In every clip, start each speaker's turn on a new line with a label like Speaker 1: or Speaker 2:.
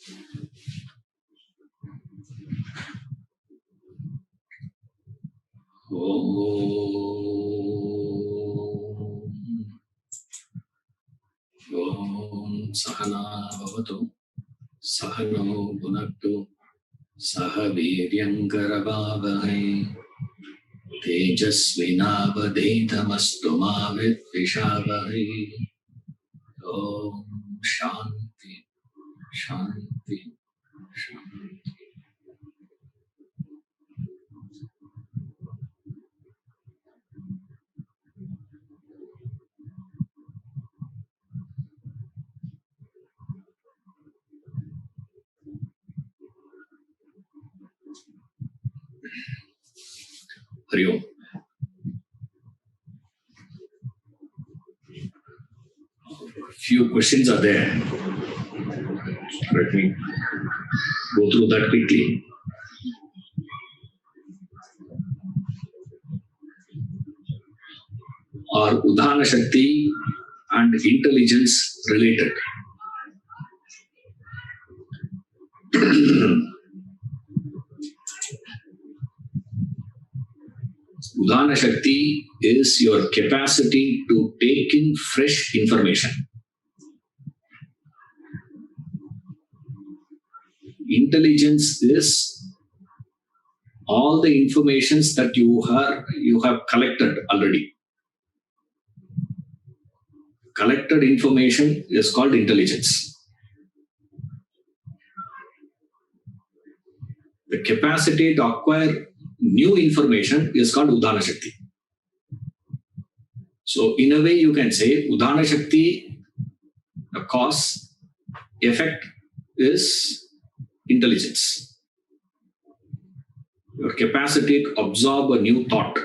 Speaker 1: Om Sahana Bhavatu Sahano Bhunaktu Saha Viryam Karavavahai Tejasvinavadetamastu ma vidvishavahai. Om Shanti Shanti Shanti. Hari Om. Few questions are there. Let me go through that quickly. Are Udhana Shakti and intelligence related? Udhana Shakti is your capacity to take in fresh information. Intelligence is all the informations that you have collected already. Collected information is called intelligence. The capacity to acquire new information is called Udhana Shakti. So in a way you can say Udhana Shakti, the cause, effect is intelligence. Your capacity to absorb a new thought,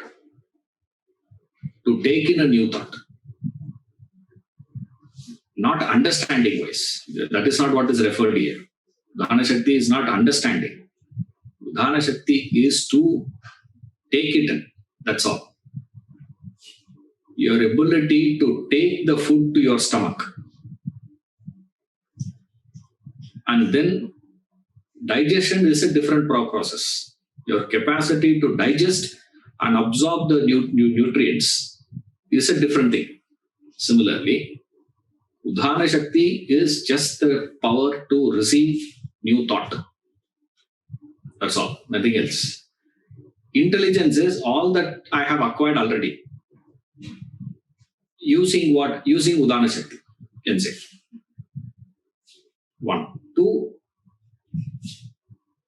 Speaker 1: to take in a new thought. Not understanding wise. That is not what is referred here. Udhana Shakti is not understanding. Udhana Shakti is to take it in. That's all. Your ability to take the food to your stomach and then digestion is a different process. Your capacity to digest and absorb the nutrients is a different thing. Similarly, Udhana Shakti is just the power to receive new thought. That's all, nothing else. Intelligence is all that I have acquired already. Using what? Using Udhana Shakti, you can say. 1. 2.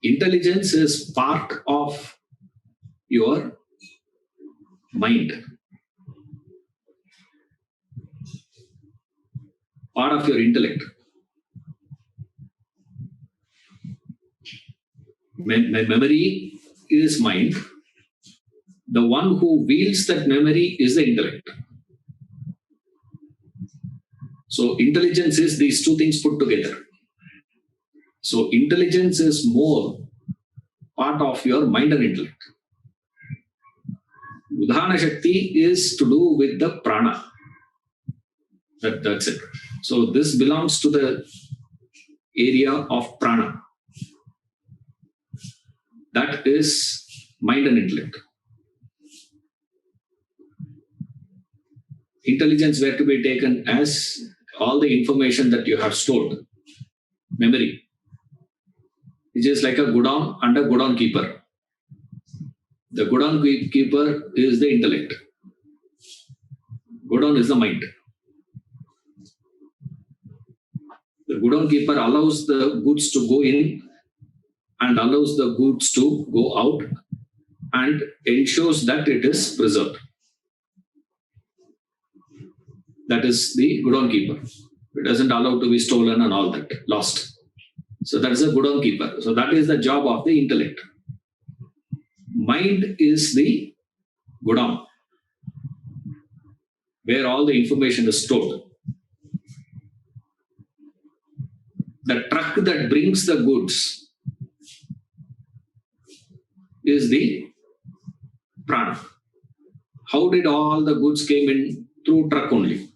Speaker 1: Intelligence is part of your mind. Part of your intellect. Memory is mind. The one who wields that memory is the intellect. So intelligence is these two things put together. So intelligence is more part of your mind and intellect. Udhana Shakti is to do with the prana. That's it. So this belongs to the area of prana. That is mind and intellect. Intelligence were to be taken as all the information that you have stored. Memory. Which is like a godown and a godown keeper. The godown keeper is the intellect. Godown is the mind. The godown keeper allows the goods to go in and allows the goods to go out and ensures that it is preserved. That is the godown keeper. It doesn't allow to be stolen and all that, lost. So that is a godown keeper. So that is the job of the intellect. Mind is the godown, where all the information is stored. The truck that brings the goods is the prana. How did all the goods came in? Through truck only.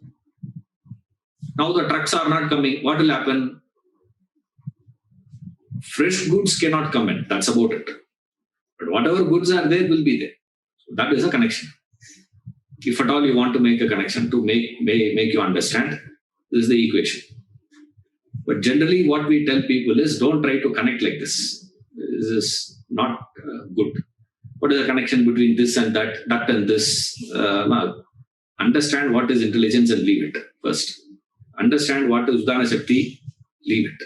Speaker 1: Now the trucks are not coming. What will happen? Fresh goods cannot come in. That's about it. But whatever goods are there will be there. So that is a connection. If at all you want to make a connection to make you understand, this is the equation. But generally what we tell people is don't try to connect like this. This is not good. What is the connection between this and that and this? Understand what is intelligence and leave it first. Understand what is Udana Shakti, leave it.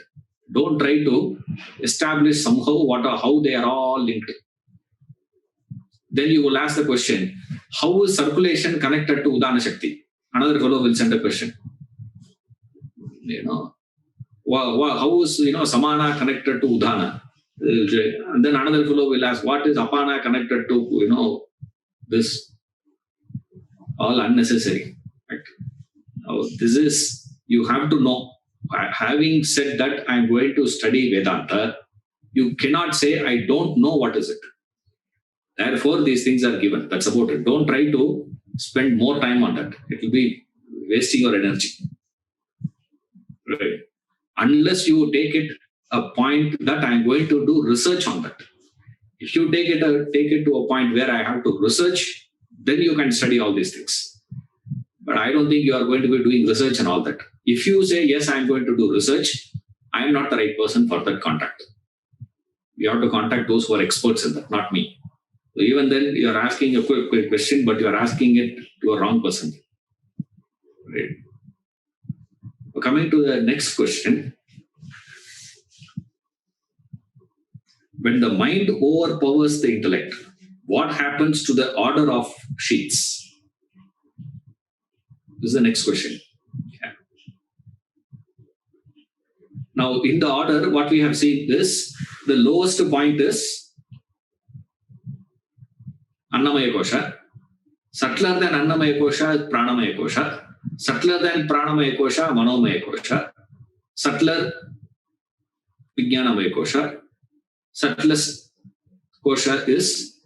Speaker 1: Don't try to establish somehow how they are all linked. Then you will ask the question, how is circulation connected to Udana Shakti? Another fellow will send a question. How is Samana connected to Udana? And then another fellow will ask, what is Apana connected to this? All unnecessary. Right? Now, this is, you have to know. Having said that, I am going to study Vedanta, you cannot say, I don't know what is it. Therefore, these things are given. That's about it. Don't try to spend more time on that. It will be wasting your energy. Right? Unless you take it a point that I am going to do research on that. If you take it to a point where I have to research, then you can study all these things. But I don't think you are going to be doing research and all that. If you say, yes, I am going to do research, I am not the right person for that contact. You have to contact those who are experts in that, not me. So even then, you are asking a quick question, but you are asking it to a wrong person. Right. Coming to the next question. When the mind overpowers the intellect, what happens to the order of sheets? This is the next question. Yeah. Now, in the order, what we have seen is the lowest point is Annamaya Kosha. Subtler than Annamaya Kosha is Pranamaya Kosha. Subtler than Pranamaya Kosha, Manomaya Kosha. Subtler Vijnanamaya Kosha. Subtlest kosha is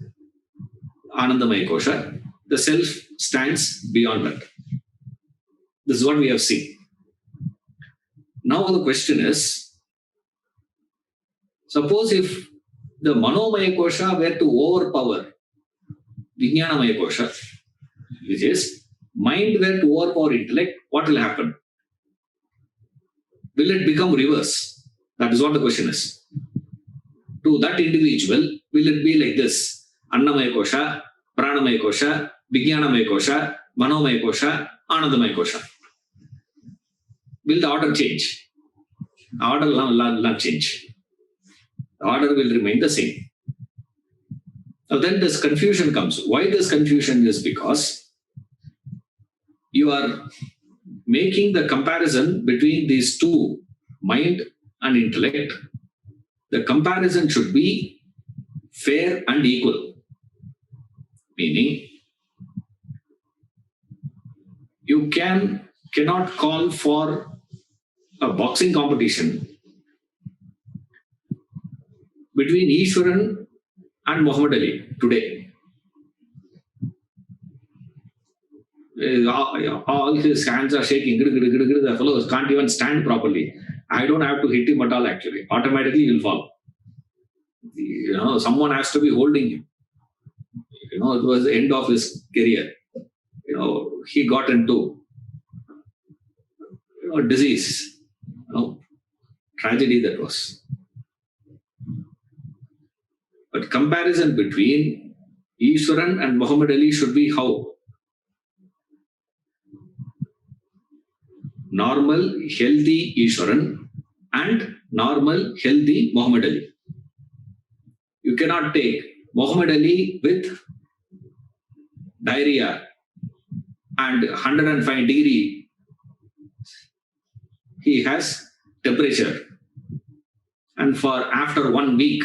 Speaker 1: Anandamaya kosha. The self stands beyond that. This is what we have seen. Now the question is, suppose if the Manomaya kosha were to overpower Vijnanamaya kosha, which is mind were to overpower intellect, what will happen? Will it become reverse? That is what the question is. To that individual, will it be like this? Annamaya kosha, Pranamaya kosha, Vijnanamaya kosha, Manomaya kosha, Anandamaya kosha. Will the order change? The order will not change. The order will remain the same. Now then this confusion comes. Why this confusion is because you are making the comparison between these two, mind and intellect. The comparison should be fair and equal. Meaning, you cannot call for a boxing competition between Ishwaran and Muhammad Ali today. All his hands are shaking. The fellow can't even stand properly. I don't have to hit him at all actually. Automatically he'll fall. Someone has to be holding him. It was the end of his career. He got into disease. Tragedy that was. But comparison between Ishwaran and Muhammad Ali should be how? Normal, healthy Ishwaran and normal, healthy Muhammad Ali. You cannot take Muhammad Ali with diarrhea and 105 degree. He has temperature. And for after 1 week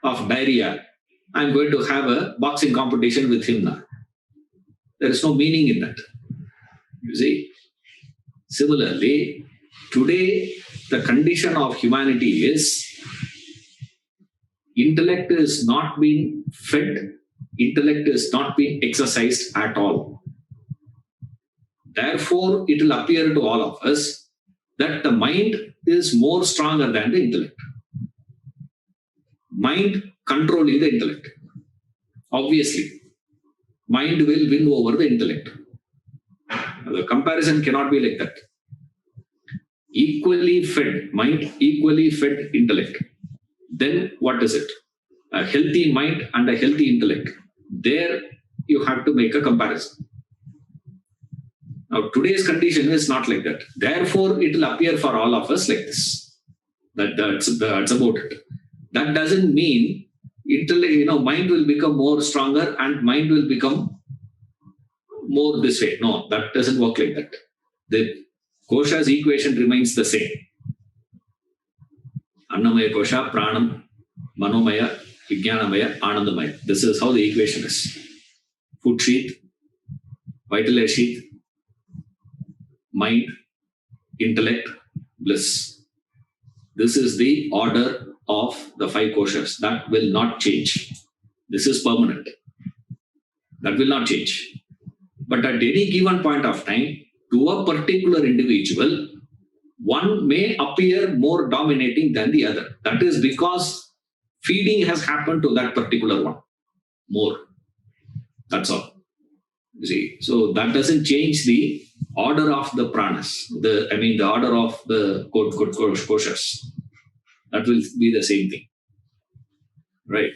Speaker 1: of diarrhea, I'm going to have a boxing competition with him now. There is no meaning in that. You see? Similarly, today the condition of humanity is intellect is not being fed, intellect is not being exercised at all. Therefore, it will appear to all of us that the mind is more stronger than the intellect. mind controlling the intellect. Obviously, mind will win over the intellect. The comparison cannot be like that. Equally fed mind, equally fed intellect. Then what is it? A healthy mind and a healthy intellect. There you have to make a comparison. Now, today's condition is not like that. Therefore, it will appear for all of us like this. That's about it. That doesn't mean mind will become more stronger and mind will become more this way. No, that doesn't work like that. The kosha's equation remains the same. Annamaya kosha, pranam, manomaya, vijnanamaya, anandamaya. This is how the equation is. Food sheath, vital air sheath, mind, intellect, bliss. This is the order of the 5 koshas. That will not change. This is permanent. That will not change. But at any given point of time, to a particular individual, one may appear more dominating than the other. That is because feeding has happened to that particular one more. That's all. You see, so that doesn't change the order of the pranas, the order of the koshas. That will be the same thing. Right.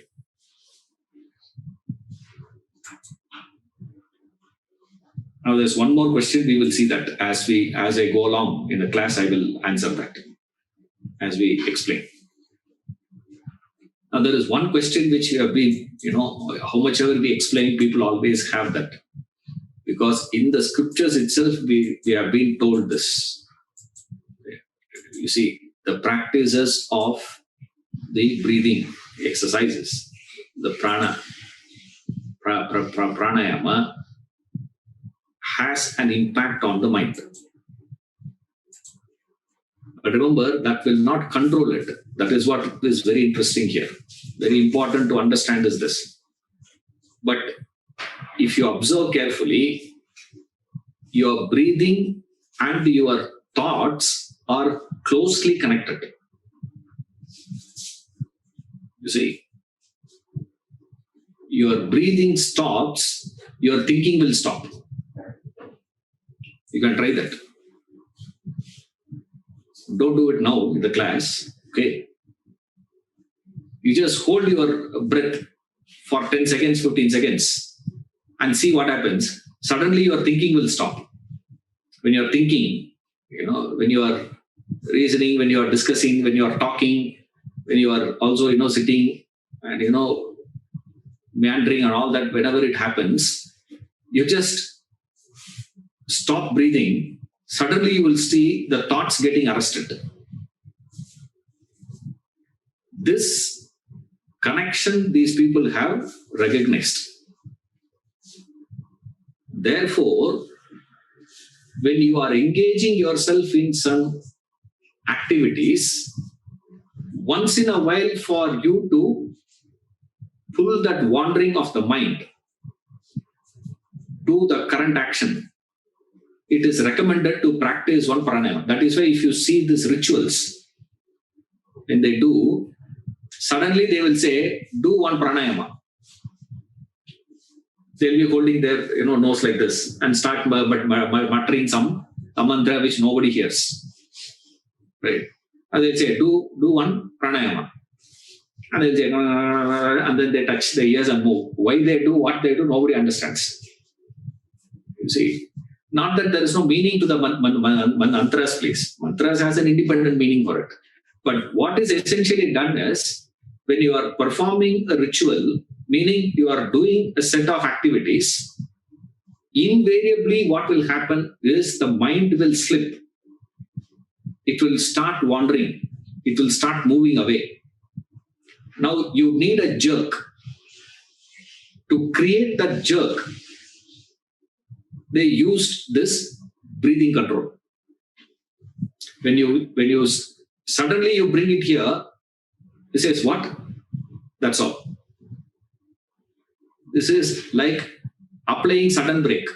Speaker 1: Now there's one more question. We will see that as I go along in the class, I will answer that as we explain. Now there is one question which we have been, how much ever we explain, people always have that. Because in the scriptures itself, we have been told this. You see, the practices of the breathing exercises, the pranayama, has an impact on the mind. But remember, that will not control it. That is what is very interesting here. Very important to understand is this. But if you observe carefully, your breathing and your thoughts are closely connected. You see, your breathing stops, your thinking will stop. You can try that. Don't do it now in the class. Okay. You just hold your breath for 10 seconds, 15 seconds and see what happens. Suddenly your thinking will stop. When you're thinking, when you are reasoning, when you are discussing, when you are talking, when you are also, sitting and, meandering and all that, whenever it happens, you just stop breathing. Suddenly you will see the thoughts getting arrested. This connection these people have recognized. Therefore, when you are engaging yourself in some activities, once in a while for you to pull that wandering of the mind to the current action, it is recommended to practice one pranayama. That is why if you see these rituals, when they do, suddenly they will say, do one pranayama. They'll be holding their nose like this and start muttering some mantra which nobody hears. Right? And they'll say, do one pranayama. And they'll say, and then they touch the ears and move. Why they do what they do, nobody understands. You see, not that there is no meaning to the mantras, please. Mantras has an independent meaning for it. But what is essentially done is, when you are performing a ritual, meaning you are doing a set of activities, invariably what will happen is the mind will slip. It will start wandering. It will start moving away. Now you need a jerk. To create that jerk, they used this breathing control. When you suddenly you bring it here, it says what? That's all. This is like applying sudden brake.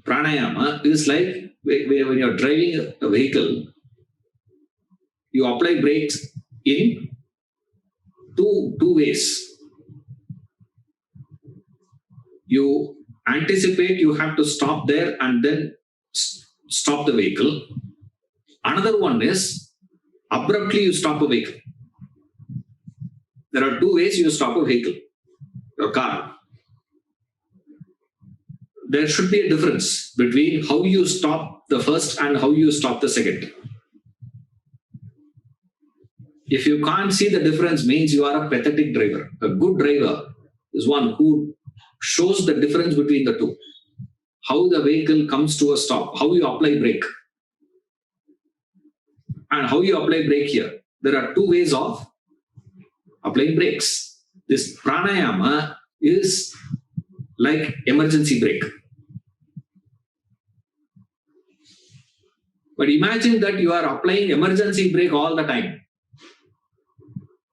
Speaker 1: Pranayama is like when you're driving a vehicle, you apply brakes in two ways. You anticipate you have to stop there and then stop the vehicle. Another one is abruptly you stop a vehicle. There are two ways you stop a vehicle, your car. There should be a difference between how you stop the first and how you stop the second. If you can't see the difference, means you are a pathetic driver. A good driver is one who shows the difference between the two. How the vehicle comes to a stop, how you apply brake, and how you apply brake here. There are two ways of applying brakes. This pranayama is like emergency brake. But imagine that you are applying emergency brake all the time.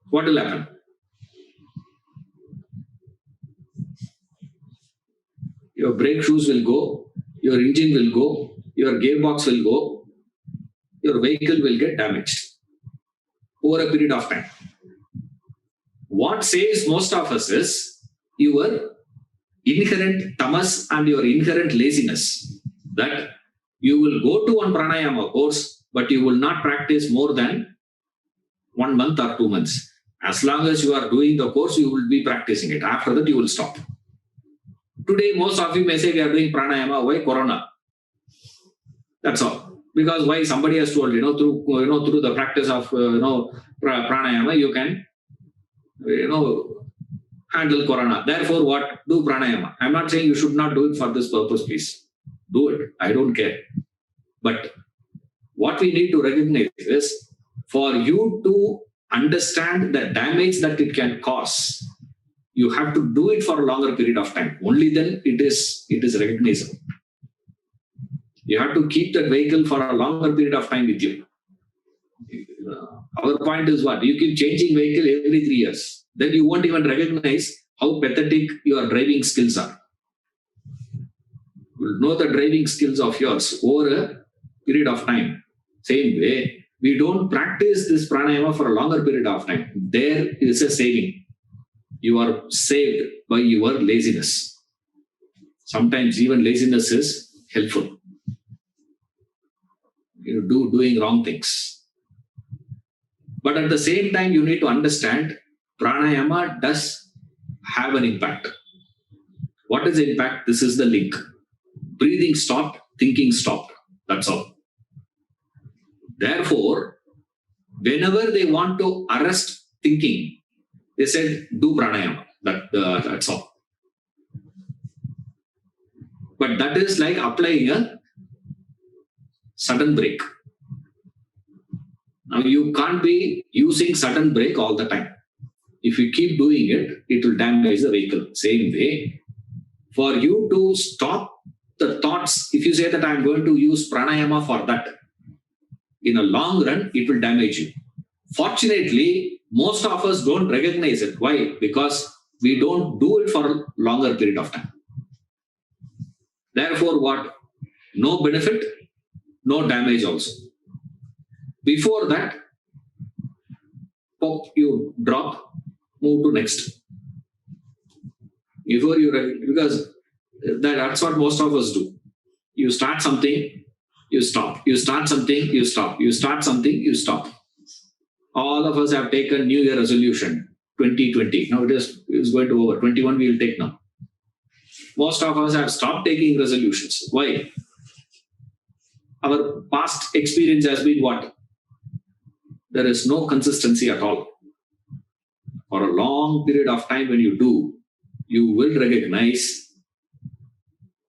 Speaker 1: What will happen? Your brake shoes will go, your engine will go, your gearbox will go, your vehicle will get damaged over a period of time. What saves most of us is your inherent tamas and your inherent laziness. That you will go to one pranayama course, but you will not practice more than 1 month or 2 months. As long as you are doing the course, you will be practicing it. After that, you will stop. Today, most of you may say we are doing pranayama. Why? Corona. That's all. Because why? Somebody has told, through the practice of pranayama, you can handle corona. Therefore, what? Do pranayama. I'm not saying you should not do it for this purpose, please. Do it. I don't care. But what we need to recognize is for you to understand the damage that it can cause, you have to do it for a longer period of time. Only then it is recognizable. You have to keep that vehicle for a longer period of time with you. Our point is what? You keep changing vehicle every 3 years. Then you won't even recognize how pathetic your driving skills are. You will know the driving skills of yours over a period of time. Same way, we don't practice this pranayama for a longer period of time. There is a saving. You are saved by your laziness. Sometimes even laziness is helpful. Doing wrong things. But at the same time, you need to understand pranayama does have an impact. What is the impact? This is the link. Breathing stopped, thinking stopped. That's all. Therefore, whenever they want to arrest thinking, they said, do pranayama. That's all. But that is like applying a sudden brake. Now, you can't be using sudden brake all the time. If you keep doing it, it will damage the vehicle. Same way, for you to stop the thoughts, if you say that I'm going to use pranayama for that, in a long run, it will damage you. Fortunately, most of us don't recognize it. Why? Because we don't do it for a longer period of time. Therefore, what? No benefit, no damage also. Before that, pop, you drop, move to next. Because that's what most of us do. You start something, you stop. You start something, you stop. You start something, you stop. All of us have taken New Year resolution, 2020. Now it's going to over. 21 we will take now. Most of us have stopped taking resolutions. Why? Our past experience has been what? There is no consistency at all. For a long period of time when you do, you will recognize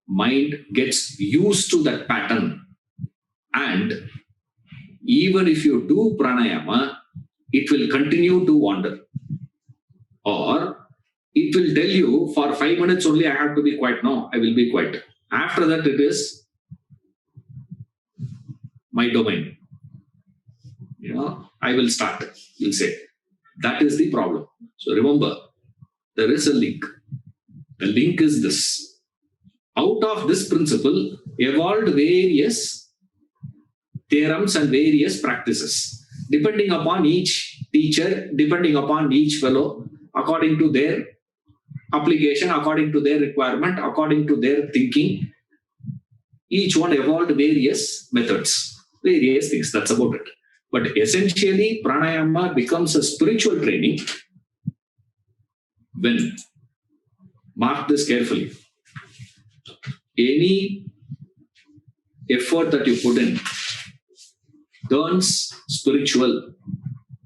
Speaker 1: mind gets used to that pattern. And even if you do pranayama, it will continue to wander. Or it will tell you for 5 minutes only I have to be quiet. No, I will be quiet. After that, it is my domain. I will start, you'll say. That is the problem. So remember, there is a link. The link is this. Out of this principle, evolved various theorems and various practices. Depending upon each teacher, depending upon each fellow, according to their application, according to their requirement, according to their thinking. Each one evolved various methods, various things. That's about it. But essentially, pranayama becomes a spiritual training when, mark this carefully, any effort that you put in turns spiritual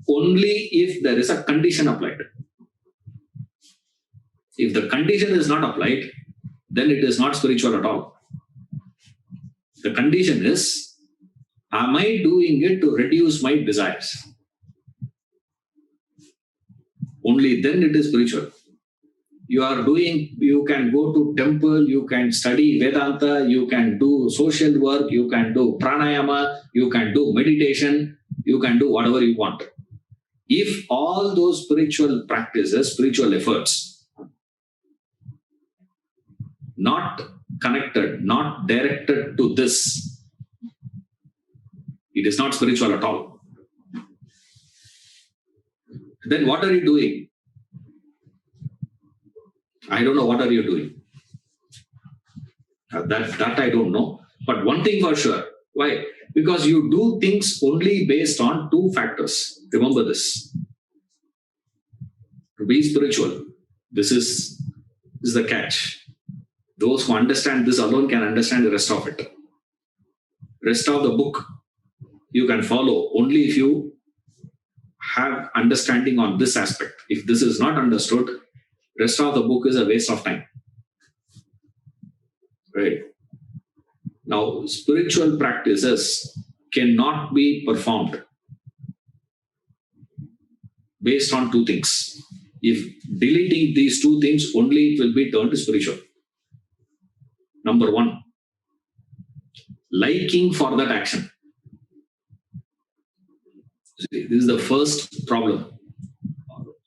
Speaker 1: only if there is a condition applied. If the condition is not applied, then it is not spiritual at all. The condition is, am I doing it to reduce my desires? Only then it is spiritual. You can go to temple, you can study Vedanta, you can do social work, you can do pranayama, you can do meditation, you can do whatever you want. If all those spiritual practices, spiritual efforts, not connected, not directed to this, it is not spiritual at all. Then what are you doing? I don't know what are you doing. That I don't know. But one thing for sure. Why? Because you do things only based on two factors. Remember this. To be spiritual, this is the catch. Those who understand this alone can understand the rest of it. Rest of the book you can follow only if you have understanding on this aspect. If this is not understood, rest of the book is a waste of time. Right? Now, spiritual practices cannot be performed based on two things. If deleting these two things, only it will be turned to spiritual. Number one, liking for that action. This is the first problem,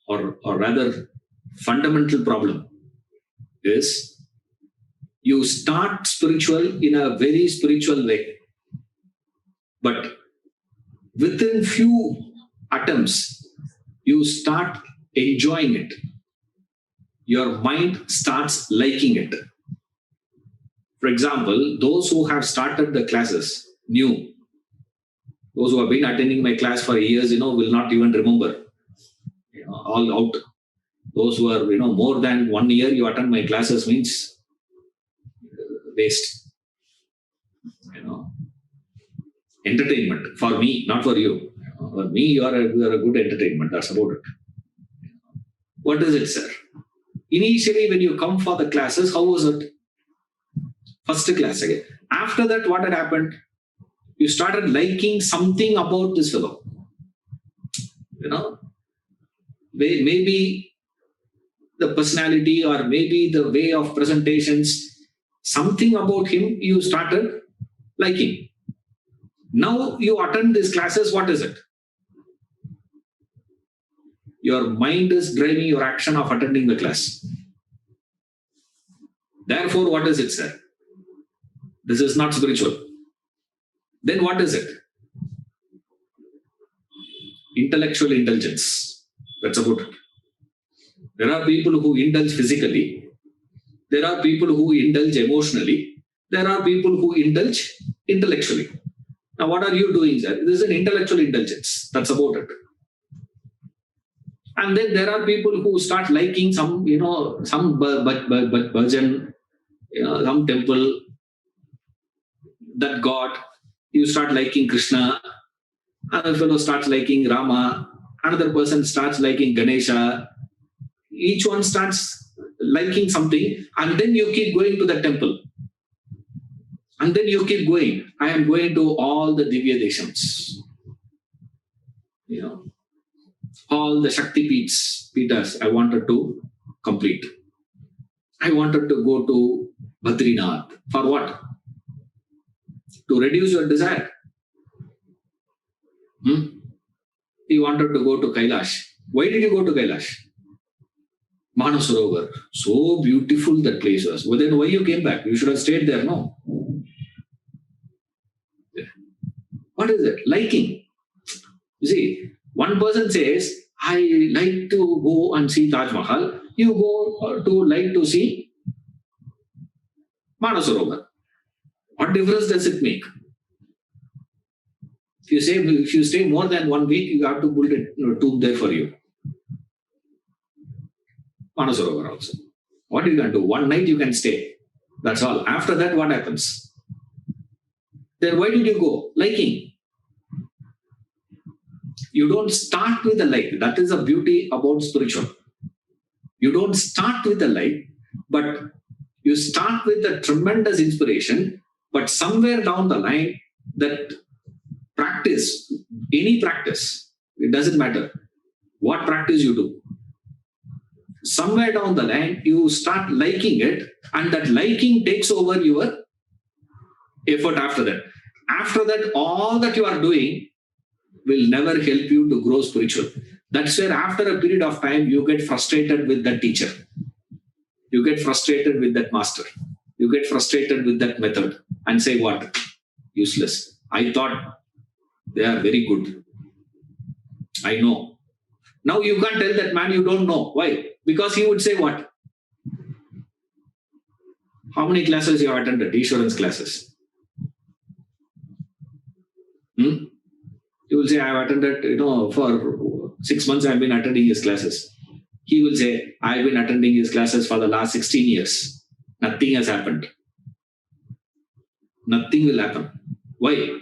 Speaker 1: or rather fundamental problem, is you start spiritual in a very spiritual way, but within few attempts you start enjoying it. Your mind starts liking it. For example, those who have started the classes new, those who have been attending my class for years, will not even remember, all out. Those who are, more than 1 year you attend my classes means waste. Entertainment for me, not for you. For me, you are a good entertainment. That's about it. What is it, sir? Initially, when you come for the classes, how was it? First class again. After that, what had happened? You started liking something about this fellow. Maybe the personality or maybe the way of presentations, something about him you started liking. Now you attend these classes, what is it? Your mind is driving your action of attending the class. Therefore, what is it, sir? This is not spiritual. Then what is it? Intellectual indulgence. That's about it. There are people who indulge physically. There are people who indulge emotionally. There are people who indulge intellectually. Now, what are you doing, sir? This is an intellectual indulgence. That's about it. And then there are people who start liking some bhajan, some temple, that God. You start liking Krishna. Another fellow starts liking Rama. Another person starts liking Ganesha. Each one starts liking something, and then you keep going to the temple. And then you keep going. I am going to all the Divya Deshams. All the Shakti Peethas I wanted to complete. I wanted to go to Badrinath. For what? To reduce your desire. You wanted to go to Kailash. Why did you go to Kailash? Manasarovar. So beautiful that place was. Well, then why you came back? You should have stayed there, no? What is it? Liking. You see, One person says, I like to go and see Taj Mahal. You go to like to see Manasarovar. What difference does it make? If you stay more than 1 week, you have to build a tomb there for you. Manasarovar also. What you can do? 1 night you can stay. That's all. After that, what happens? Then why did you go? Liking. You don't start with a like. That is the beauty about spiritual. You don't start with a like, but you start with a tremendous inspiration, but somewhere down the line, that practice, any practice, it doesn't matter what practice you do. Somewhere down the line, you start liking it, and that liking takes over your effort after that. After that, all that you are doing will never help you to grow spiritual. That's where after a period of time, you get frustrated with that teacher. You get frustrated with that master. You get frustrated with that method and say, what? Useless. I thought they are very good. I know. Now you can't tell that man you don't know. Why? Because he would say what? How many classes you have attended? Insurance classes. He will say, I have attended, for 6 months I have been attending his classes. He will say, I have been attending his classes for the last 16 years. Nothing has happened. Nothing will happen. Why?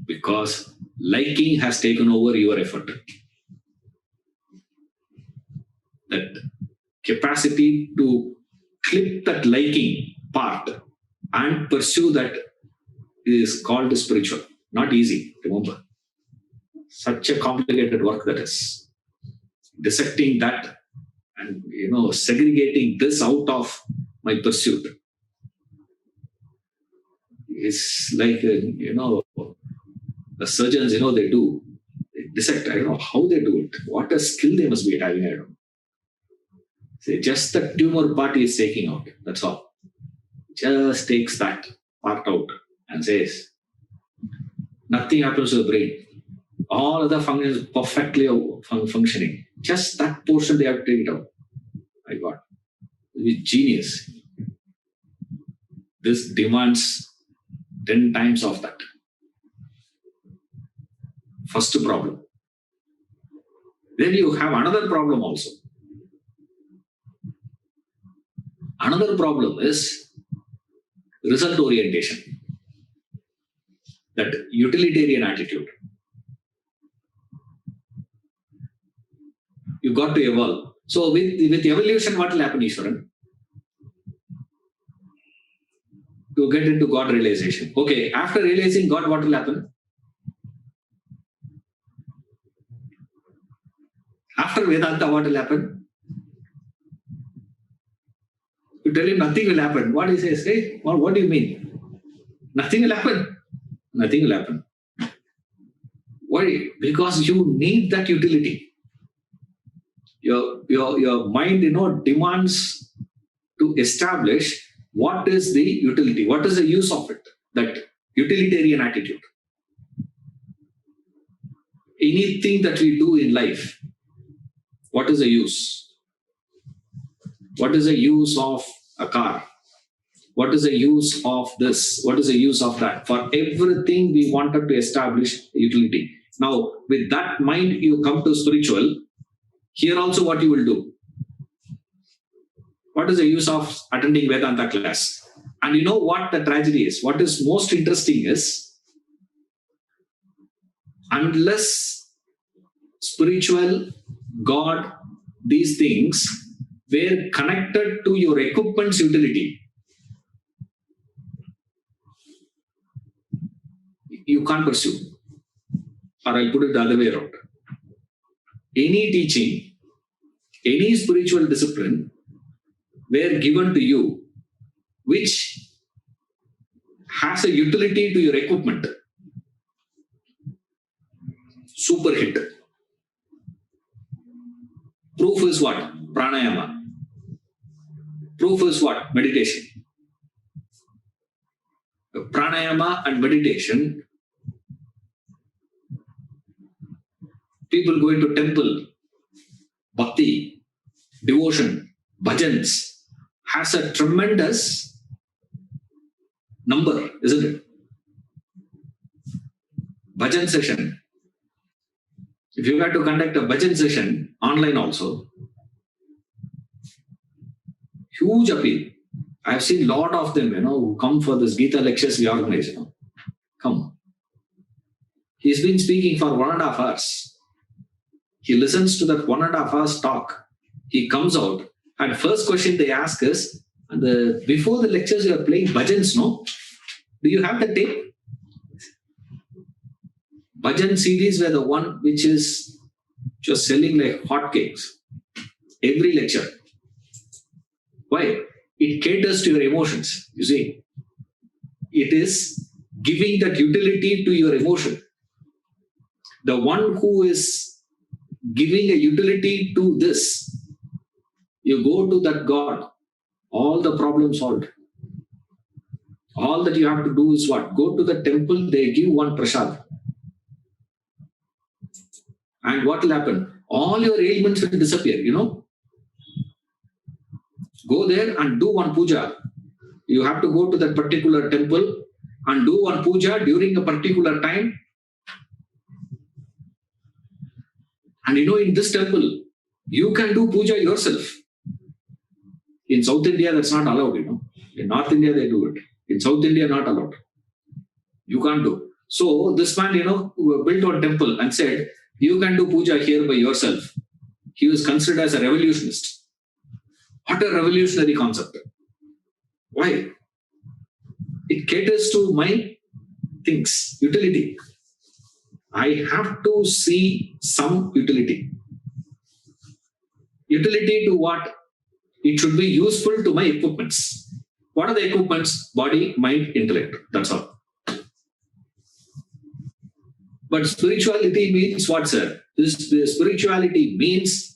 Speaker 1: Because liking has taken over your effort. That capacity to clip that liking part and pursue that is called spiritual. Not easy, remember. Such a complicated work that is. Dissecting that and, segregating this out of my pursuit is like, the surgeons, they do. They dissect. I don't know how they do it. What a skill they must be having. I don't know. See, just the tumor part is taking out. That's all. Just takes that part out and says, nothing happens to the brain. All other functions perfectly functioning. Just that portion they have to take it out. My God. It's genius. This demands 10 times of that. First problem. Then you have another problem also. Another problem is result orientation. That utilitarian attitude. You got to evolve. So with evolution, what will happen, Ishwaran? You get into God realization. Okay, after realizing God, what will happen? After Vedanta, what will happen? You tell him nothing will happen. What he says, hey, what do you mean? Nothing will happen. Nothing will happen. Why? Because you need that utility. Your mind, demands to establish what is the utility, what is the use of it, that utilitarian attitude. Anything that we do in life, what is the use? What is the use of a car? What is the use of this? What is the use of that? For everything, we wanted to establish utility. Now, with that mind, you come to spiritual. Here also, what you will do? What is the use of attending Vedanta class? And you know what the tragedy is? What is most interesting is, unless spiritual, God, these things were connected to your equipment's utility, you can't pursue. Or I'll put it the other way around. Any teaching, any spiritual discipline were given to you which has a utility to your equipment. Super hit. Proof is what? Pranayama. Proof is what? Meditation. Pranayama and meditation People going to temple, bhakti, devotion, bhajans has a tremendous number, isn't it? Bhajan session. If you were to conduct a bhajan session online also, huge appeal. I've seen a lot of them, who come for this Gita lectures we organize, Come. He's been speaking for 1.5 hours. He listens to that 1.5 hours talk. He comes out, and first question they ask is, before the lectures you are playing bhajans, no? Do you have the tape? Bhajan CDs were the one which is just selling like hotcakes. Every lecture. Why? It caters to your emotions, you see. It is giving that utility to your emotion. The one who is giving a utility to this, you go to that God, all the problems solved. All that you have to do is what? Go to the temple, they give one prasad. And what will happen? All your ailments will disappear, Go there and do one puja. You have to go to that particular temple and do one puja during a particular time. And in this temple, you can do puja yourself. In South India, that's not allowed, In North India, they do it. In South India, not allowed. You can't do. So this man, who built one temple and said, you can do puja here by yourself. He was considered as a revolutionist. What a revolutionary concept. Why? It caters to my things, utility. I have to see some utility. Utility to what? It should be useful to my equipments. What are the equipments? Body, mind, intellect. That's all. But spirituality means what, sir? Spirituality means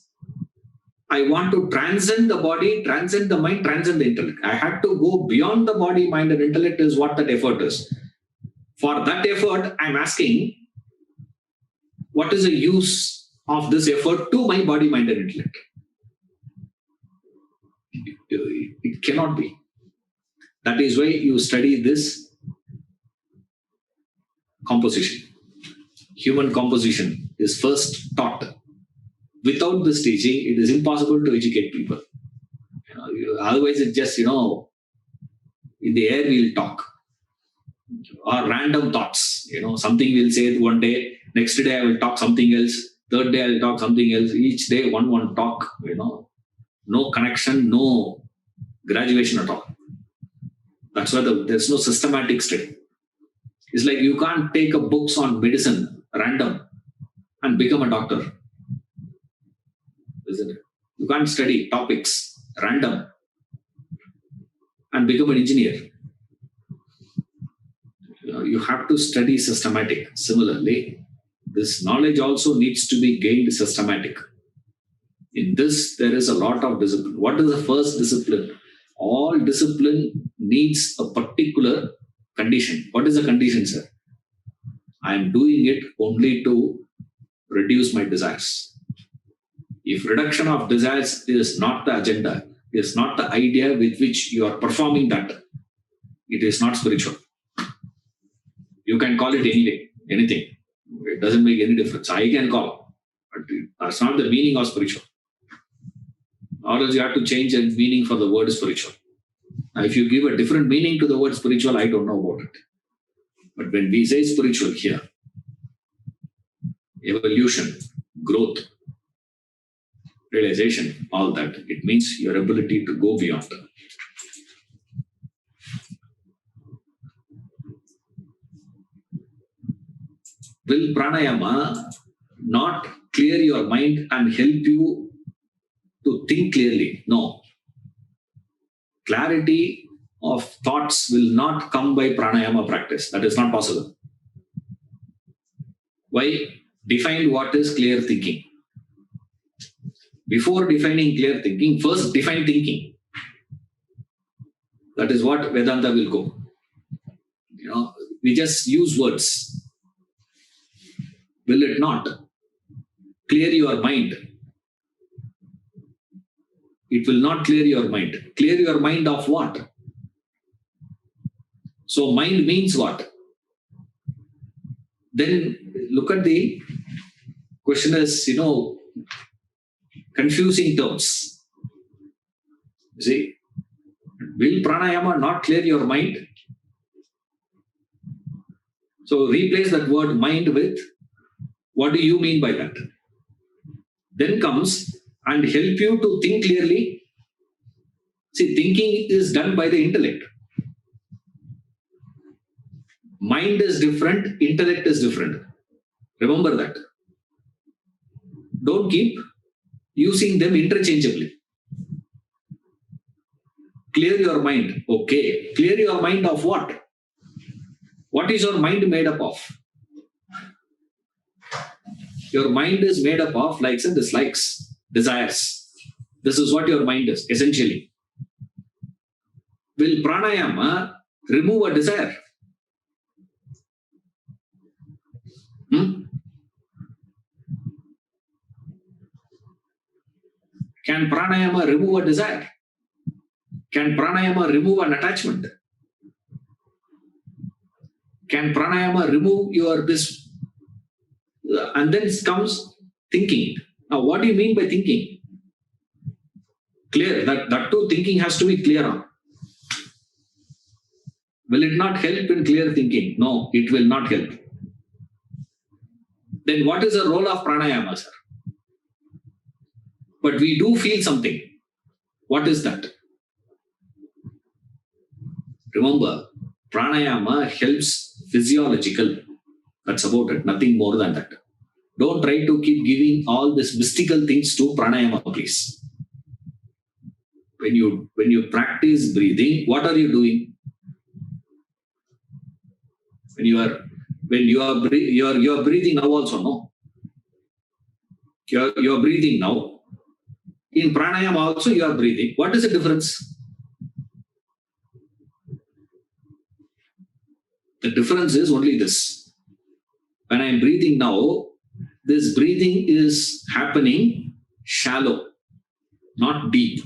Speaker 1: I want to transcend the body, transcend the mind, transcend the intellect. I have to go beyond the body, mind, and intellect is what that effort is. For that effort, I'm asking, what is the use of this effort to my body, mind, and intellect? It cannot be. That is why you study this composition. Human composition is first taught. Without this teaching, it is impossible to educate people. Otherwise, it's just, in the air we'll talk. Or random thoughts. Something we'll say one day, next day I will talk something else, third day I'll talk something else, each day one talk, No connection, no graduation at all. That's why there's no systematic study. It's like you can't take up books on medicine, random, and become a doctor. Isn't it? You can't study topics, random, and become an engineer. You have to study systematic. Similarly, this knowledge also needs to be gained systematic. In this, there is a lot of discipline. What is the first discipline? All discipline needs a particular condition. What is the condition, sir? I am doing it only to reduce my desires. If reduction of desires is not the agenda, is not the idea with which you are performing that, it is not spiritual. You can call it anything. It doesn't make any difference. I can call, but that's not the meaning of spiritual. Or else you have to change the meaning for the word spiritual. Now, if you give a different meaning to the word spiritual, I don't know about it. But when we say spiritual here, evolution, growth, realization, all that, it means your ability to go beyond. Will pranayama not clear your mind and help you to think clearly? No. Clarity of thoughts will not come by pranayama practice. That is not possible. Why? Define what is clear thinking. Before defining clear thinking, first define thinking. That is what Vedanta will go. We just use words. Will it not? clear your mind. It will not clear your mind. Clear your mind of what? So mind means what? Then look at the question as, confusing terms. You see, will pranayama not clear your mind? So replace that word mind with, what do you mean by that? Then comes and help you to think clearly. See, thinking is done by the intellect. Mind is different, intellect is different. Remember that. Don't keep using them interchangeably. Clear your mind. Okay. Clear your mind of what? What is your mind made up of? Your mind is made up of likes and dislikes, desires. This is what your mind is, essentially. Will pranayama remove a desire? Can pranayama remove a desire? Can pranayama remove an attachment? Can pranayama remove your this? And then comes thinking. Now, what do you mean by thinking? Clear. That too, thinking has to be clear on. Will it not help in clear thinking? No, it will not help. Then what is the role of pranayama, sir? But we do feel something. What is that? Remember, pranayama helps physiological. That's about it. Nothing more than that. Don't try to keep giving all these mystical things to pranayama, please. When you practice breathing, what are you doing? When you are breathing now also, no? You are breathing now. In pranayama also you are breathing. What is the difference? The difference is only this. When I am breathing now, this breathing is happening shallow, not deep.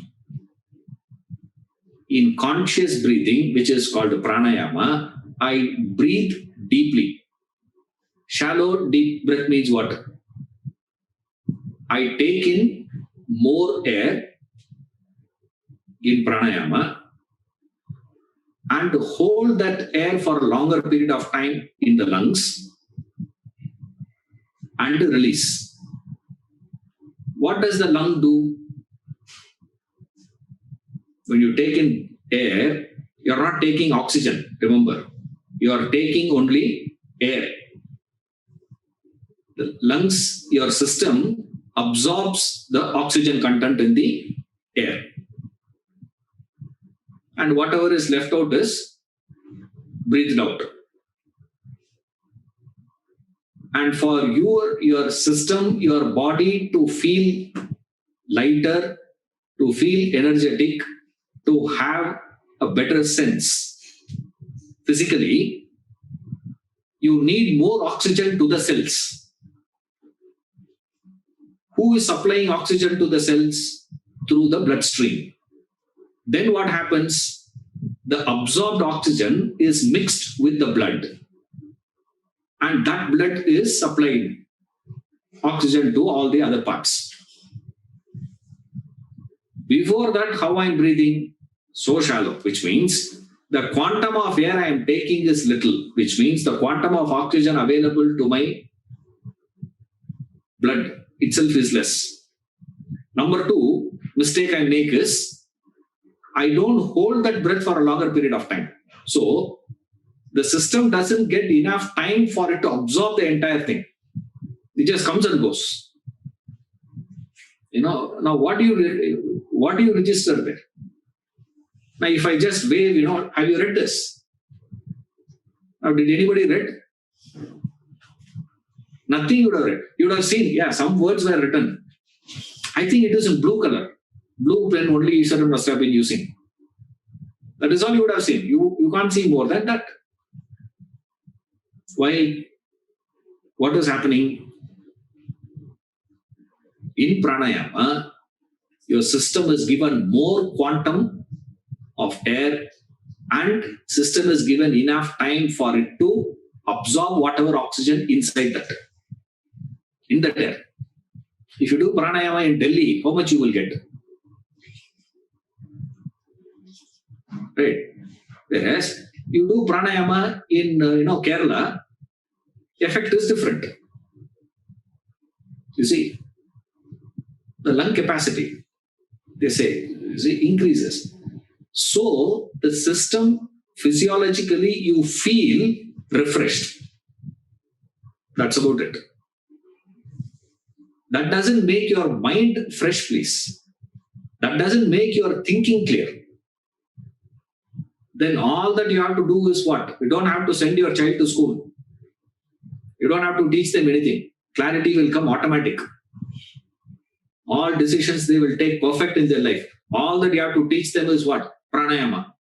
Speaker 1: In conscious breathing, which is called pranayama, I breathe deeply. Shallow, deep breath means what? I take in more air in pranayama and hold that air for a longer period of time in the lungs and release. What does the lung do? When you take in air, you are not taking oxygen, remember. You are taking only air. The lungs, your system absorbs the oxygen content in the air. And whatever is left out is breathed out. And for your system, your body to feel lighter, to feel energetic, to have a better sense physically, you need more oxygen to the cells. Who is supplying oxygen to the cells? Through the bloodstream. Then what happens? The absorbed oxygen is mixed with the blood. And that blood is supplying oxygen to all the other parts. Before that, how I am breathing? So shallow, which means the quantum of air I am taking is little, which means the quantum of oxygen available to my blood itself is less. Number two, mistake I make is I don't hold that breath for a longer period of time. So the system doesn't get enough time for it to absorb the entire thing. It just comes and goes. Now what do you register there? Now if I just wave, have you read this? Now did anybody read? Nothing you would have read. You would have seen, yeah, some words were written. I think it is in blue color. Blue pen only Ishwaran must have been using. That is all you would have seen. You can't see more than that. Why? What is happening? In pranayama, your system is given more quantum of air and system is given enough time for it to absorb whatever oxygen inside that, in that air. If you do pranayama in Delhi, how much you will get? Right. Whereas you do pranayama in Kerala, effect is different. You see, the lung capacity, they say, increases. So the system, physiologically, you feel refreshed. That's about it. That doesn't make your mind fresh, please. That doesn't make your thinking clear. Then all that you have to do is what? You don't have to send your child to school. You don't have to teach them anything. Clarity will come automatic. All decisions they will take perfect in their life. All that you have to teach them is what? Pranayama.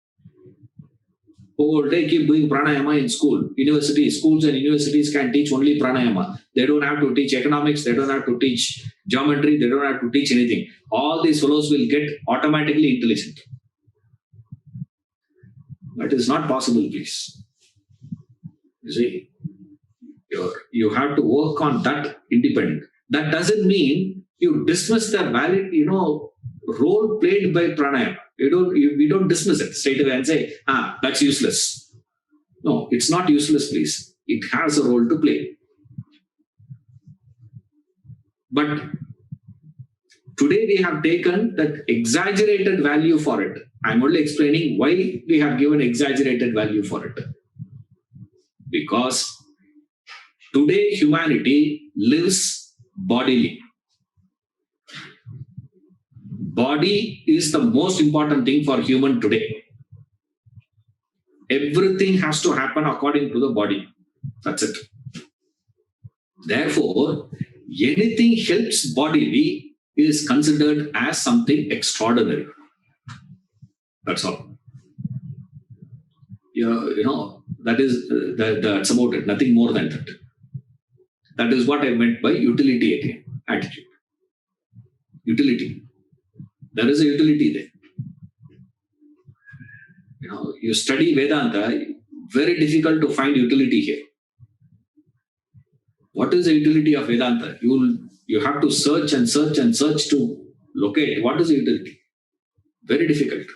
Speaker 1: Whole day keep doing pranayama in school. Universities, schools and universities can teach only pranayama. They don't have to teach economics. They don't have to teach geometry. They don't have to teach anything. All these fellows will get automatically intelligent. That is not possible, please. You see, you have to work on that independent. That doesn't mean you dismiss the valid, role played by pranayama. We don't dismiss it straight away and say, that's useless. No, it's not useless, please. It has a role to play. But today we have taken that exaggerated value for it. I'm only explaining why we have given exaggerated value for it. Because today humanity lives bodily. Body is the most important thing for human today. Everything has to happen according to the body. That's it. Therefore, anything helps bodily is considered as something extraordinary. That's all. That's about it. Nothing more than that. That is what I meant by utility attitude. Utility. There is a utility there. You study Vedanta, very difficult to find utility here. What is the utility of Vedanta? You have to search and search and search to locate what is the utility. Very difficult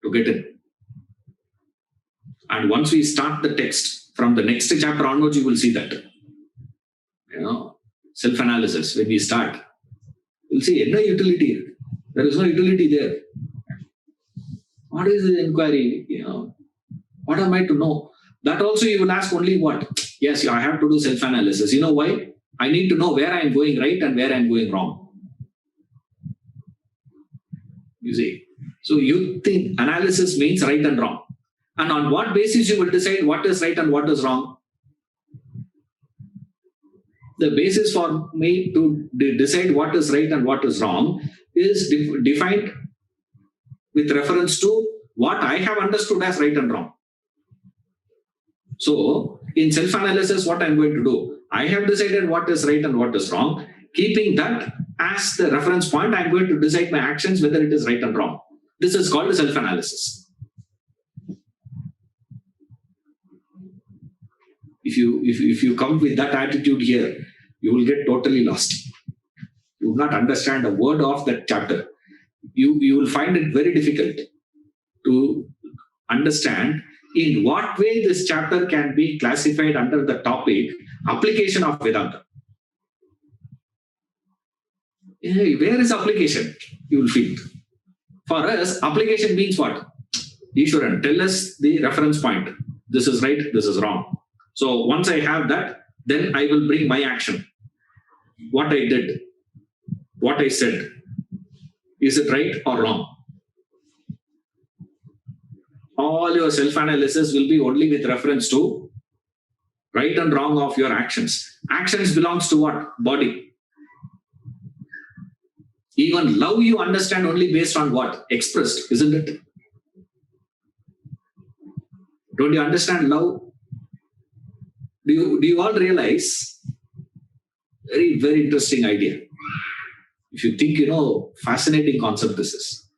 Speaker 1: to get in. And once we start the text, from the next chapter onwards, you will see that. Self-analysis, when we start, you'll see no utility. There is no utility there. What is the inquiry? What am I to know? That also you will ask only what? Yes, I have to do self-analysis. You know why? I need to know where I am going right and where I am going wrong. You see? So you think analysis means right and wrong. And on what basis you will decide what is right and what is wrong? The basis for me to decide what is right and what is wrong is defined with reference to what I have understood as right and wrong. So, in self-analysis, what I'm going to do, I have decided what is right and what is wrong. Keeping that as the reference point, I'm going to decide my actions whether it is right and wrong. This is called self-analysis. If you come with that attitude here, you will get totally lost. You will not understand a word of that chapter. You will find it very difficult to understand in what way this chapter can be classified under the topic application of Vedanta. Where is application? You will feel. For us, application means what? Ishwaran, tell us the reference point. This is right, this is wrong. So once I have that, then I will bring my action. What I did, what I said. Is it right or wrong? All your self-analysis will be only with reference to right and wrong of your actions. Actions belongs to what? Body. Even love you understand only based on what? Expressed, isn't it? Don't you understand love? Do you all realize Very, very interesting idea. If you think, fascinating concept this is.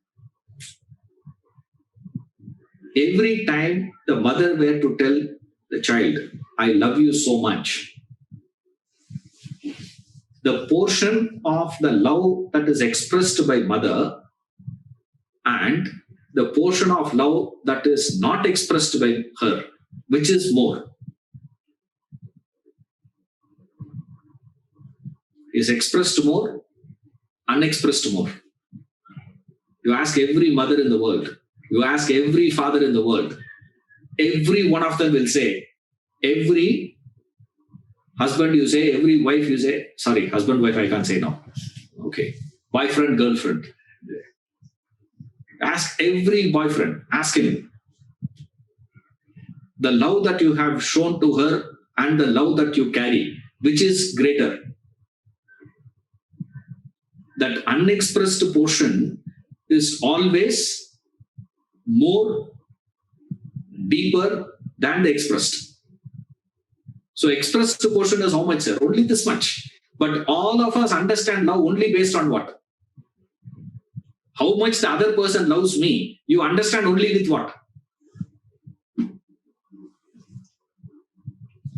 Speaker 1: Every time the mother were to tell the child, I love you so much, the portion of the love that is expressed by mother and the portion of love that is not expressed by her, which is more? Is expressed more, unexpressed more? You ask every mother in the world, you ask every father in the world, every one of them will say, every husband you say, every wife you say, sorry, husband, wife, I can't say now. Okay. Boyfriend, girlfriend. Ask every boyfriend, ask him the love that you have shown to her and the love that you carry, which is greater? That unexpressed portion is always more deeper than the expressed. So expressed portion is how much, sir? Only this much. But all of us understand love only based on what? How much the other person loves me, you understand only with what?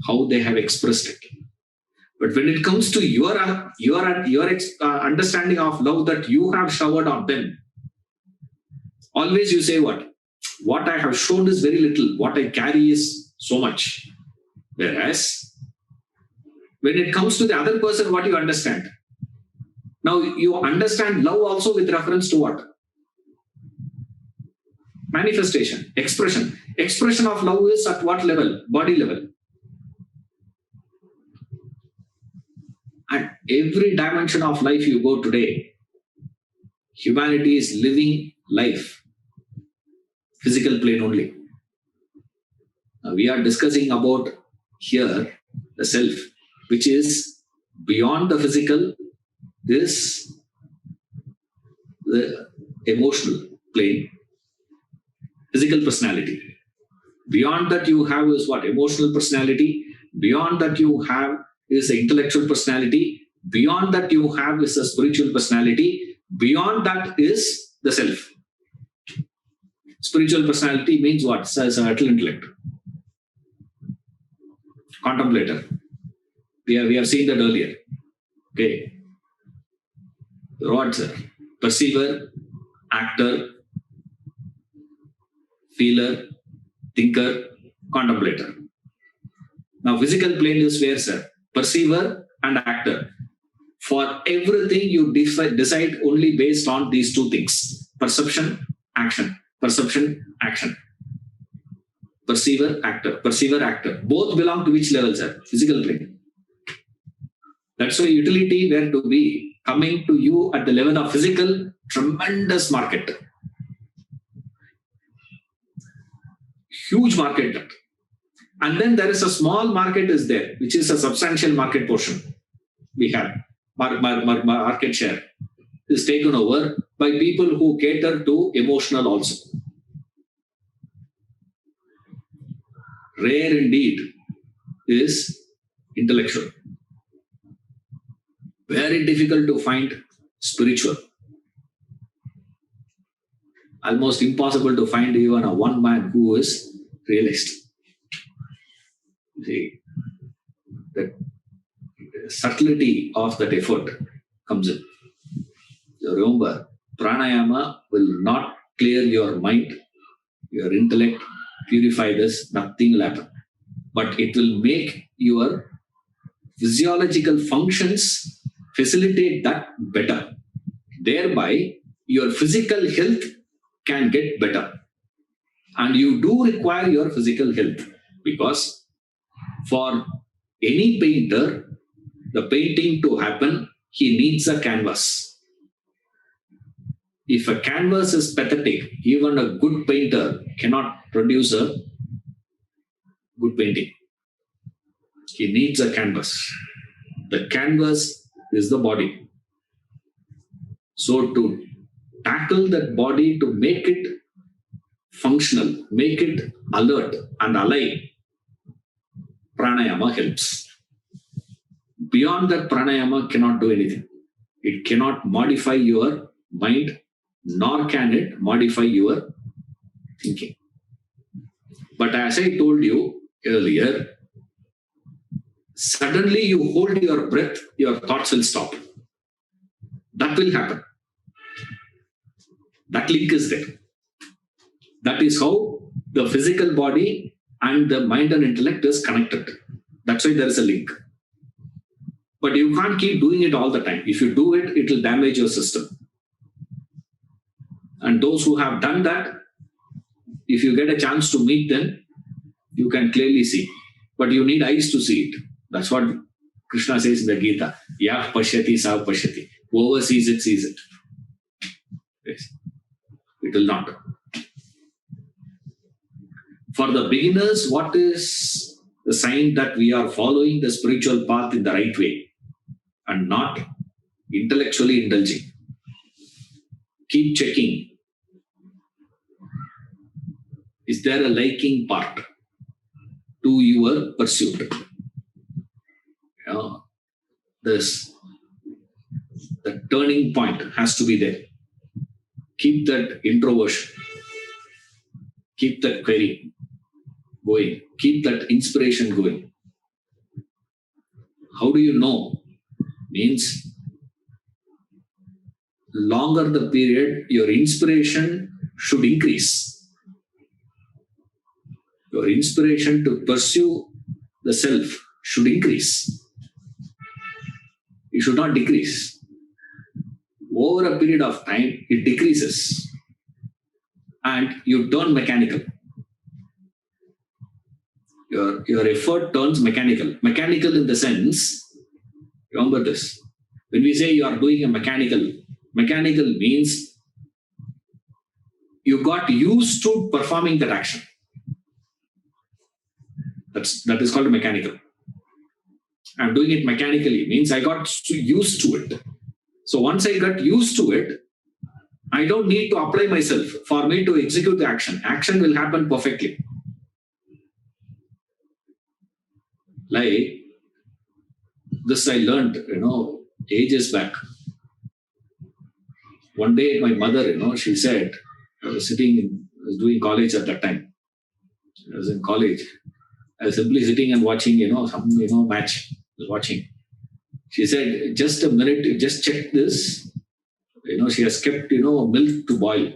Speaker 1: How they have expressed it. But when it comes to your understanding of love that you have showered on them, always you say what? What I have shown is very little. What I carry is so much. Whereas, when it comes to the other person, what you understand? Now, you understand love also with reference to what? Manifestation, expression. Expression of love is at what level? Body level. At every dimension of life you go today, humanity is living life, physical plane only. Now we are discussing about here the self, which is beyond the physical, is the emotional plane, physical personality. Beyond that you have is what? Emotional personality. Beyond that you have is the intellectual personality. Beyond that you have is a spiritual personality. Beyond that is the self. Spiritual personality means what? It's a subtle intellect. Contemplator. We have seen that earlier. Okay. What, sir? Perceiver, actor, feeler, thinker, contemplator. Now, physical plane is where, sir? Perceiver and actor. For everything, you decide only based on these two things: perception, action. Perception, action. Perceiver, actor. Perceiver, actor. Both belong to which level, sir? Physical plane. That's why utility were to be coming to you at the level of physical, tremendous market. Huge market. And then there is a small market is there, which is a substantial market portion. We have market share is taken over by people who cater to emotional also. Rare indeed is intellectual. Very difficult to find spiritual. Almost impossible to find even a one man who is realist. See, the subtlety of that effort comes in. So remember, pranayama will not clear your mind, your intellect, purify this, nothing will happen. But it will make your physiological functions facilitate that better. Thereby, your physical health can get better. And you do require your physical health, because for any painter, the painting to happen, he needs a canvas. If a canvas is pathetic, even a good painter cannot produce a good painting. He needs a canvas. The canvas is the body. So to tackle that body, to make it functional, make it alert and alive, pranayama helps. Beyond that, pranayama cannot do anything. It cannot modify your mind, nor can it modify your thinking. But as I told you earlier, suddenly you hold your breath, your thoughts will stop. That will happen. That link is there. That is how the physical body and the mind and intellect is connected. That's why there is a link. But you can't keep doing it all the time. If you do it, it will damage your system. And those who have done that, if you get a chance to meet them, you can clearly see. But you need eyes to see it. That's what Krishna says in the Gita. Yah pashyati sa pashyati. Whoever sees it, sees it. Yes. It will not. For the beginners, what is the sign that we are following the spiritual path in the right way and not intellectually indulging? Keep checking. Is there a liking part to your pursuit? The turning point has to be there. Keep that introversion. Keep that query going. Keep that inspiration going. How do you know? Means longer the period, your inspiration should increase. Your inspiration to pursue the self should increase. It should not decrease. Over a period of time, it decreases. And you turn mechanical. Your effort turns mechanical. Mechanical in the sense, remember this. When we say you are doing a mechanical means you got used to performing that action. That is called mechanical. I'm doing it mechanically means I got used to it. So once I got used to it, I don't need to apply myself for me to execute the action. Action will happen perfectly. Like this I learned, ages back. One day my mother, she said, I was doing college at that time. I was in college. I was simply sitting and watching, some, match. I was watching. She said, just a minute, just check this. She has kept, milk to boil.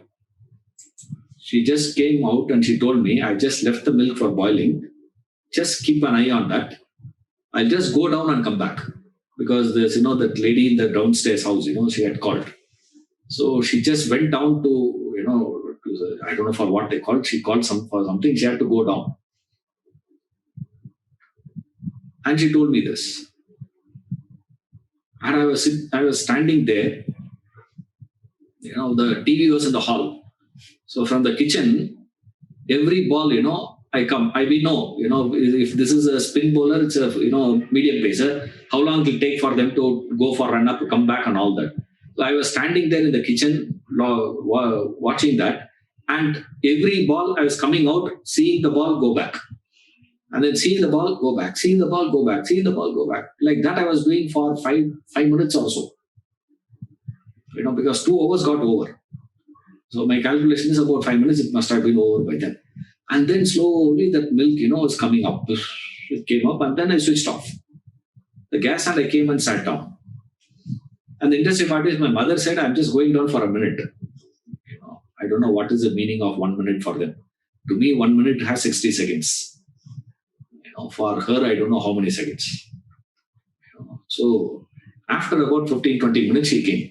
Speaker 1: She just came out and she told me, I just left the milk for boiling. Just keep an eye on that. I'll just go down and come back. Because there's, that lady in the downstairs house, she had called. So she just went down to, I don't know for what they called. She called for something. She had to go down. And she told me this. And I was standing there. The TV was in the hall. So from the kitchen, every ball, we know, if this is a spin bowler, it's a, medium pacer, how long it will take for them to go for run up, come back and all that. So I was standing there in the kitchen, watching that. And every ball I was coming out, seeing the ball go back. And then seeing the ball, go back, seeing the ball, go back, seeing the ball, go back. Like that I was doing for five minutes or so. Because 2 hours got over. So my calculation is about 5 minutes, it must have been over by then. And then slowly that milk, was coming up. It came up and then I switched off the gas and I came and sat down. And the interesting part is my mother said, I'm just going down for a minute. I don't know what is the meaning of 1 minute for them. To me, 1 minute has 60 seconds. For her, I don't know how many seconds. So after about 15-20 minutes, she came.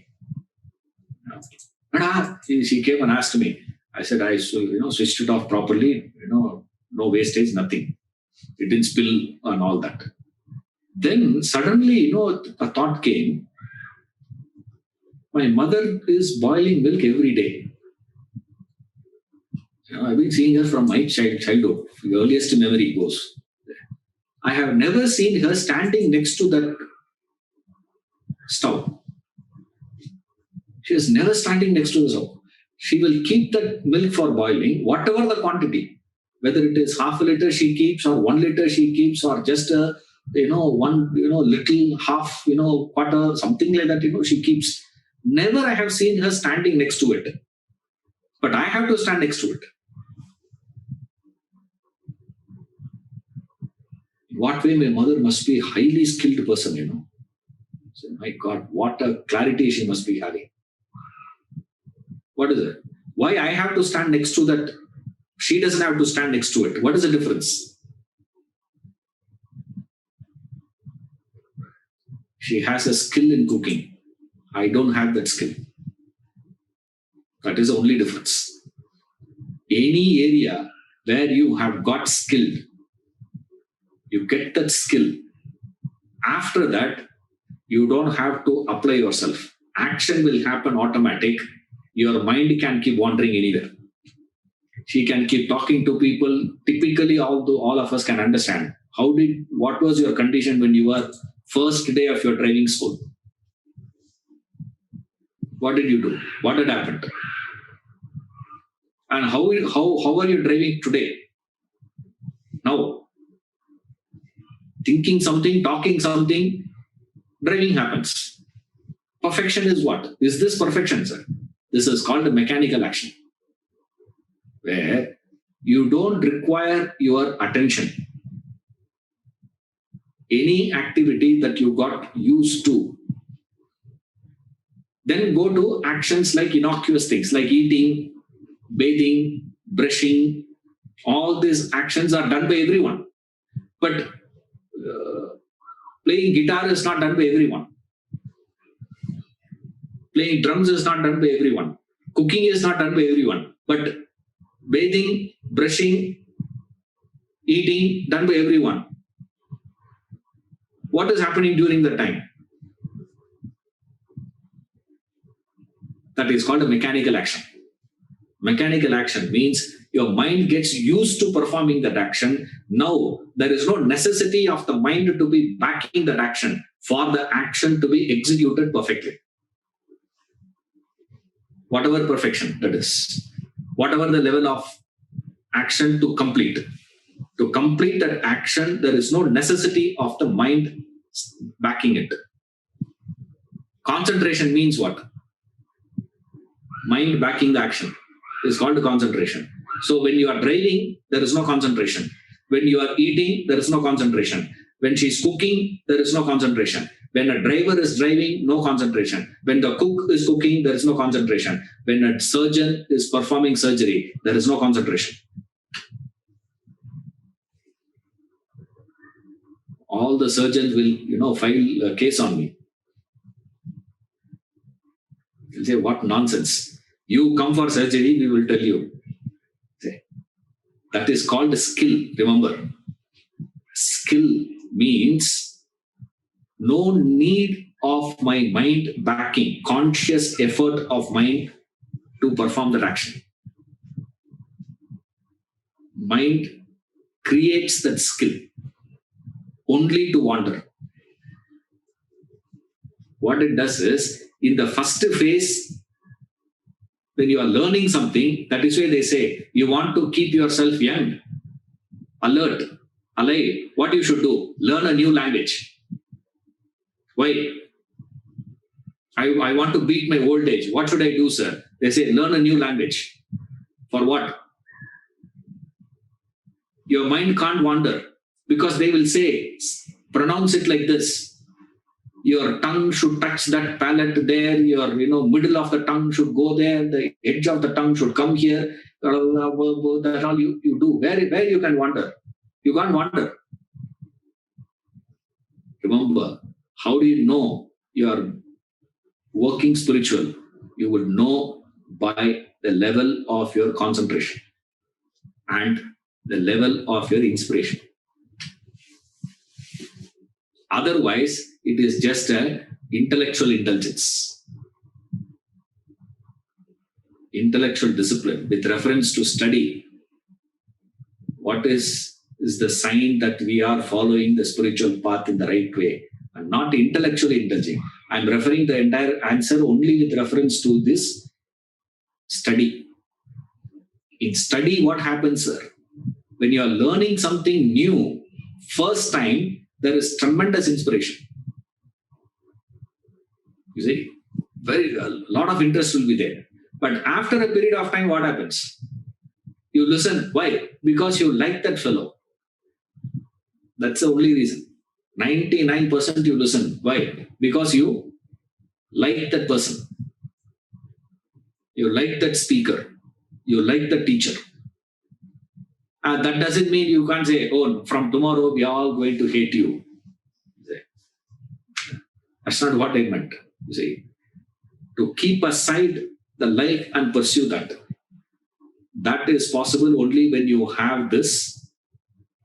Speaker 1: And she came and asked me. I said, I switched it off properly. No wastage, nothing. It didn't spill and all that. Then suddenly, a thought came. My mother is boiling milk every day. I've been seeing her from my childhood. The earliest memory goes. I have never seen her standing next to that stove. She is never standing next to the stove. She will keep that milk for boiling, whatever the quantity, whether it is half a liter she keeps or 1 liter she keeps or just a one, little half, quarter, something like that, she keeps. Never I have seen her standing next to it. But I have to stand next to it. In what way my mother must be a highly skilled person, So, my God, what a clarity she must be having. What is it? Why I have to stand next to that? She doesn't have to stand next to it. What is the difference? She has a skill in cooking. I don't have that skill. That is the only difference. Any area where you have got skill, you get that skill. After that, you don't have to apply yourself. Action will happen automatic. Your mind can keep wandering anywhere. She can keep talking to people. Typically, all of us can understand. What was your condition when you were first day of your driving school? What did you do? What had happened? And how are you driving today? Now, thinking something, talking something, driving happens. Perfection is what? Is this perfection, sir? This is called a mechanical action, where you don't require your attention. Any activity that you got used to, then go to actions like innocuous things like eating, bathing, brushing. All these actions are done by everyone. But playing guitar is not done by everyone. Playing drums is not done by everyone. Cooking is not done by everyone. But bathing, brushing, eating, done by everyone. What is happening during that time? That is called a mechanical action. Mechanical action means your mind gets used to performing that action. Now, there is no necessity of the mind to be backing that action for the action to be executed perfectly. Whatever perfection that is, whatever the level of action to complete. To complete that action, there is no necessity of the mind backing it. Concentration means what? Mind backing the action is called concentration. So when you are driving, there is no concentration. When you are eating, there is no concentration. When she's cooking, there is no concentration. When a driver is driving, no concentration. When the cook is cooking, there is no concentration. When a surgeon is performing surgery, there is no concentration. All the surgeons will, file a case on me. They'll say, what nonsense. You come for surgery, we will tell you. That is called skill. Remember, skill means no need of my mind backing, conscious effort of mind to perform that action. Mind creates that skill only to wander. What it does is, in the first phase, when you are learning something, that is why they say you want to keep yourself young, alert, alive. What you should do? Learn a new language. Why? I want to beat my old age. What should I do, sir? They say learn a new language. For what? Your mind can't wander because they will say pronounce it like this. Your tongue should touch that palate there. Your middle of the tongue should go there. The edge of the tongue should come here. That's all you do. Where you can wander? You can't wander. Remember, how do you know you are working spiritual? You will know by the level of your concentration and the level of your inspiration. Otherwise, it is just an intellectual intelligence. Intellectual discipline with reference to study. What is the sign that we are following the spiritual path in the right way and not intellectually indulging? I'm referring the entire answer only with reference to this study. In study, what happens, sir? When you are learning something new, first time, there is tremendous inspiration. You see, a lot of interest will be there. But after a period of time, what happens? You listen. Why? Because you like that fellow. That's the only reason. 99% you listen. Why? Because you like that person. You like that speaker. You like the teacher. And that doesn't mean you can't say, oh, from tomorrow we are all going to hate you. That's not what I meant. You see, to keep aside the like and pursue that. That is possible only when you have this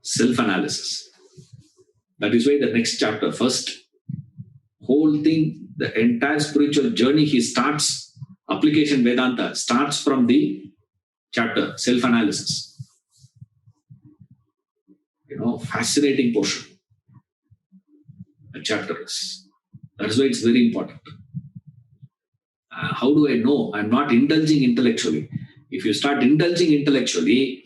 Speaker 1: self-analysis. That is why the next chapter, first whole thing, the entire spiritual journey, he starts, application Vedanta starts from the chapter, self-analysis. Fascinating portion. The chapter is. That's why it's very important. How do I know? I'm not indulging intellectually. If you start indulging intellectually,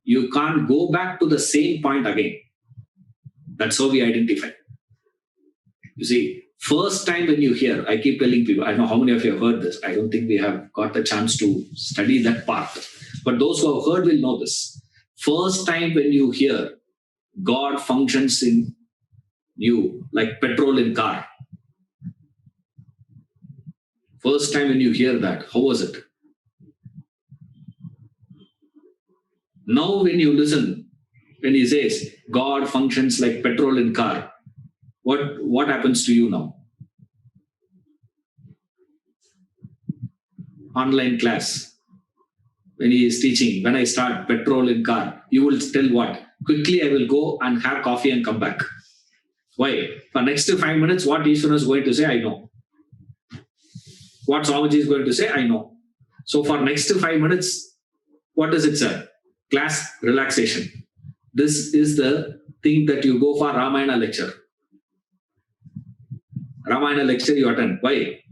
Speaker 1: you can't go back to the same point again. That's how we identify. You see, first time when you hear, I keep telling people, I know how many of you have heard this. I don't think we have got the chance to study that part. But those who have heard will know this. First time when you hear God functions in you like petrol in car. First time when you hear that, how was it? Now when you listen, when he says God functions like petrol in car, what happens to you now? Online class. When he is teaching, when I start petrol in car, you will tell what? Quickly I will go and have coffee and come back. Why? For next 5 minutes, what Ishvara is going to say, I know. What Swamiji is going to say, I know. So for next 5 minutes, what does it say? Class relaxation. This is the thing that you go for Ramayana lecture. Ramayana lecture you attend. Why?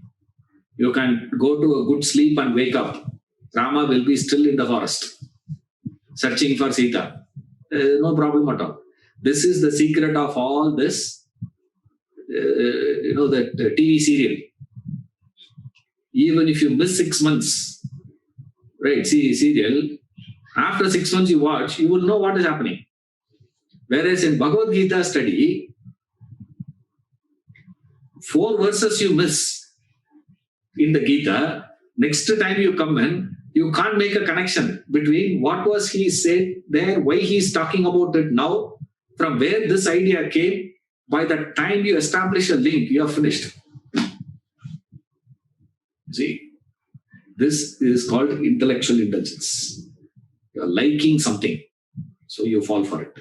Speaker 1: You can go to a good sleep and wake up. Rama will be still in the forest, searching for Sita. No problem at all. This is the secret of all this, the TV serial. Even if you miss 6 months, right, see serial, after 6 months you watch, you will know what is happening. Whereas in Bhagavad Gita study, 4 verses you miss in the Gita, next time you come in, you can't make a connection between what was he said there, why he is talking about it now, from where this idea came. By the time you establish a link, you are finished. See, this is called intellectual indulgence. You are liking something, so you fall for it.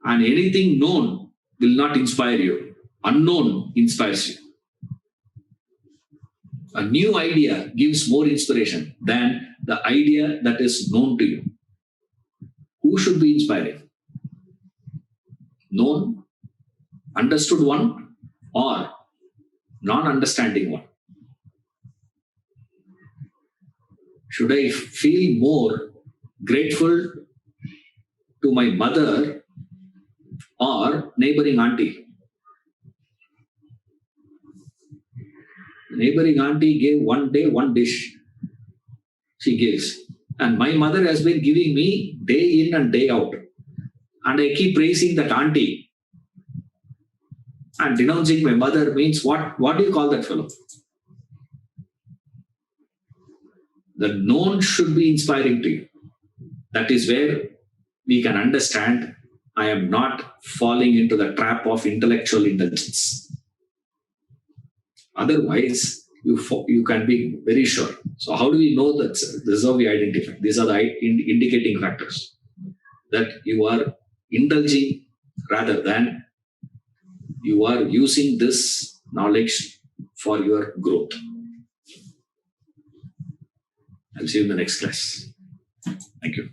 Speaker 1: And anything known will not inspire you. Unknown inspires you. A new idea gives more inspiration than the idea that is known to you. Who should be inspiring? Known, understood one, or non-understanding one? Should I feel more grateful to my mother or neighboring auntie? Neighboring auntie gave one day, one dish. She gives. And my mother has been giving me day in and day out. And I keep praising that auntie. And denouncing my mother means what? What do you call that fellow? The known should be inspiring to you. That is where we can understand I am not falling into the trap of intellectual indulgence. Otherwise, you can be very sure. So how do we know that? This is how we identify. These are the indicating factors that you are indulging rather than you are using this knowledge for your growth. I'll see you in the next class. Thank you.